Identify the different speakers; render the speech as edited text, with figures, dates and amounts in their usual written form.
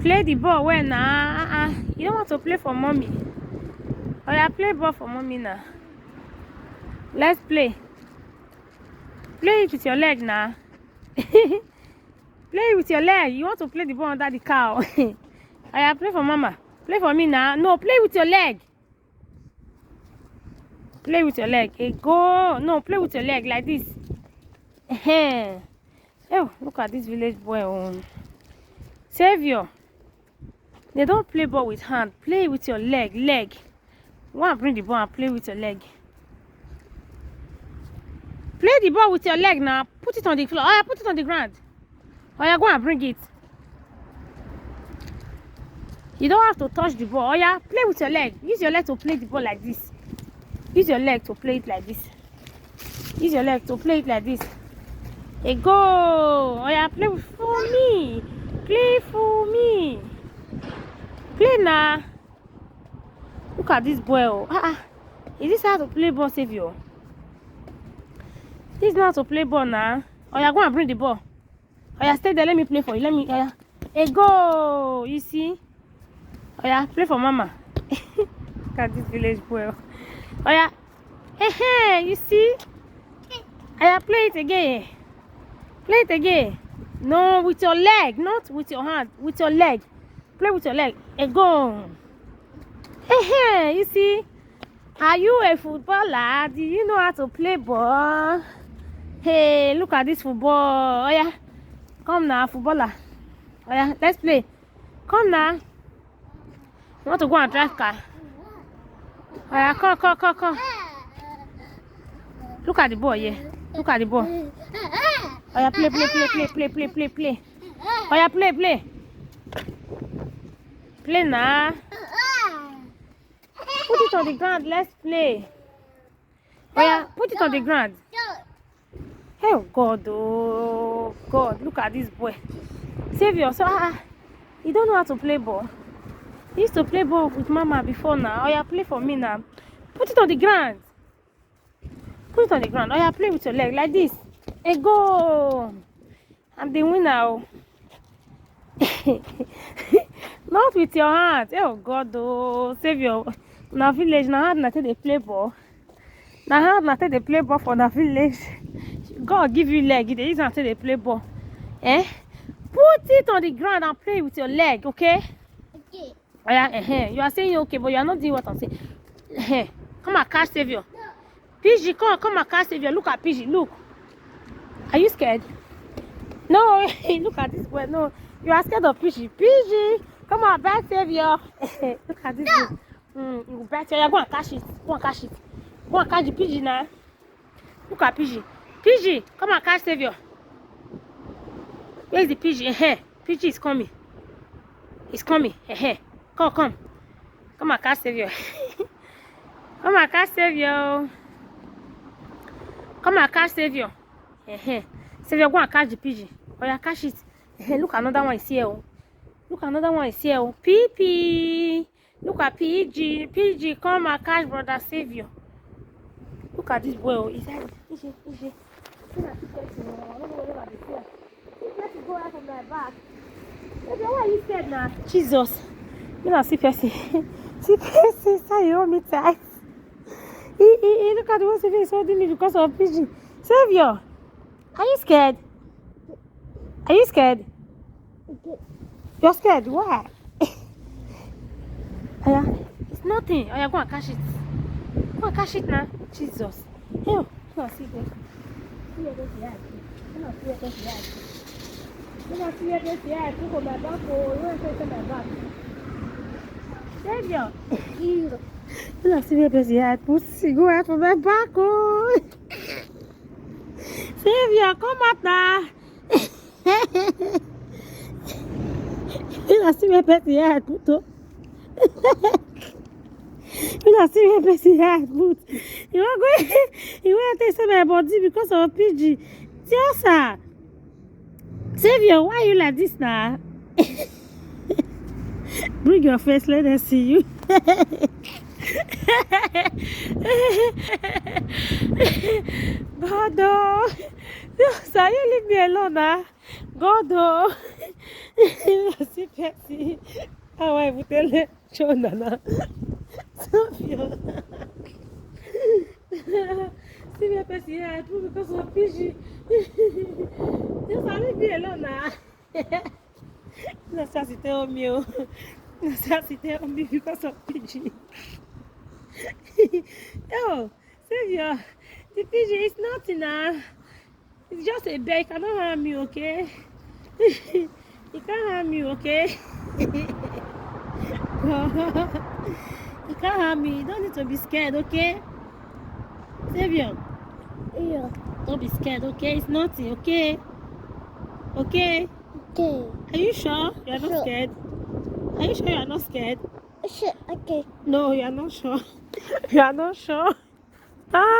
Speaker 1: Play the ball well now. You don't want to play for mommy. Oh yeah, play ball for mommy now. Let's play. Play it with your leg now. Play it with your leg. You want to play the ball under the cow. Oh yeah, play for mama. Play for me now. No, play with your leg. Play with your leg. Hey, go. No, play with your leg like this. Oh, look at this village boy. Savior. They don't play ball with hand. Play with your leg. Go and bring the ball and play with your leg. Play the ball with your leg now. Put it on the floor. Oh yeah, put it on the ground. Oh yeah, go and bring it. You don't have to touch the ball. Oh yeah, play with your leg. Use your leg to play the ball like this. Use your leg to play it like this. Use your leg to play it like this. Hey, go. Oh yeah, play for me. Play for me. Play now. Look at this boy. Is this how to play ball, Savior? This is not how to play ball now. Oh yeah, go and bring the ball. Oh yeah, stay there. Let me play for you. Let me. Oh yeah. Hey, go. You see? Oh yeah, play for mama. Look at this village boy. Oh yeah. Hey, you see? Oh yeah, play it again. Play it again. No, with your leg, not with your hand. With your leg. Play with your leg. Hey, go. Hey, you see? Are you a footballer? Do you know how to play ball? Hey, look at this football. Oh yeah. Come now, footballer. Oh yeah, let's play. Come now. You want to go and drive car? Oh yeah, come. Look at the ball, yeah. Look at the ball. Oh yeah, play. Oh yeah, play. Play now. Put it on the ground. Let's play. Oh yeah, put it on the ground. Oh God, look at this boy. Savior, so you don't know how to play ball. You used to play ball with mama before now. Oh yeah, play for me now. Put it on the ground. Put it on the ground. Oh yeah, play with your leg like this. Hey, go. I'm the winner. Not with your hand. Oh God, Savior. Now village, now hard not they play ball. Now hard not they play ball for the village. God give you leg. They use until they play ball. Put it on the ground and play with your leg, okay? Okay. Oh yeah, You are saying okay, but you are not doing what I'm saying. Come and catch Savior. PG, come and catch Savior. Look at PG. Look. Are you scared? No. Look at this boy. No, you are scared of PG. PG, come on, back Savior. Look at this boy. You will bite you. Go and catch it. Go and catch the PG now. Look at PG. PG, come and catch Savior. Where is the PG? PG is coming. He's coming. Come and catch Savior. Come and catch Savior. Come and catch Savior. Savior, go and catch the PG. Oh yeah, catch it. Look, another one is here. Look, another one is here. PP. Look at PG. PG, come and catch brother Savior. Look at this boy. He's like, PG. Go out of my back. Why are you scared now? Jesus. You know, see person. Say you hold me tight. Look at the one Savior is holding me because of PG. Savior, are you scared? Are you scared? You're scared? Why? It's nothing. Go and catch it. Go and catch it now. Jesus. Hey, no, see this. See this here. No, see this here. No, see this here. Look on my back. You want to take my back? Savior. No, see this here. Pussy, go out from my back. Oh. Savior, come out now. You don't see me person here. Puto. You don't see me person here. Put. You are going. You want to take my body because of PG. Tiosa. Savior, why are you like this now? Bring your face, let us see you. God, no. Tiosa, you leave me alone now. God, oh. See, Percy. How I would tell her, Jonah. Sophia. See me, Percy, yeah, I do because of PG. Just leave me alone now. Necessity on me. Necessity on me because of PG. Oh, Savior, the PG is not enough. It's just a bear. It cannot harm you, okay? It can't harm you, okay? It can't harm me. You don't need to be scared, okay? Savior.
Speaker 2: Yeah.
Speaker 1: Don't be scared, okay? It's nothing, okay? Okay?
Speaker 2: Okay.
Speaker 1: Are you sure you are not
Speaker 2: Sure.
Speaker 1: scared? Are you sure you are not scared?
Speaker 2: Shit. Okay.
Speaker 1: No, you are not sure. You are not sure. Ah.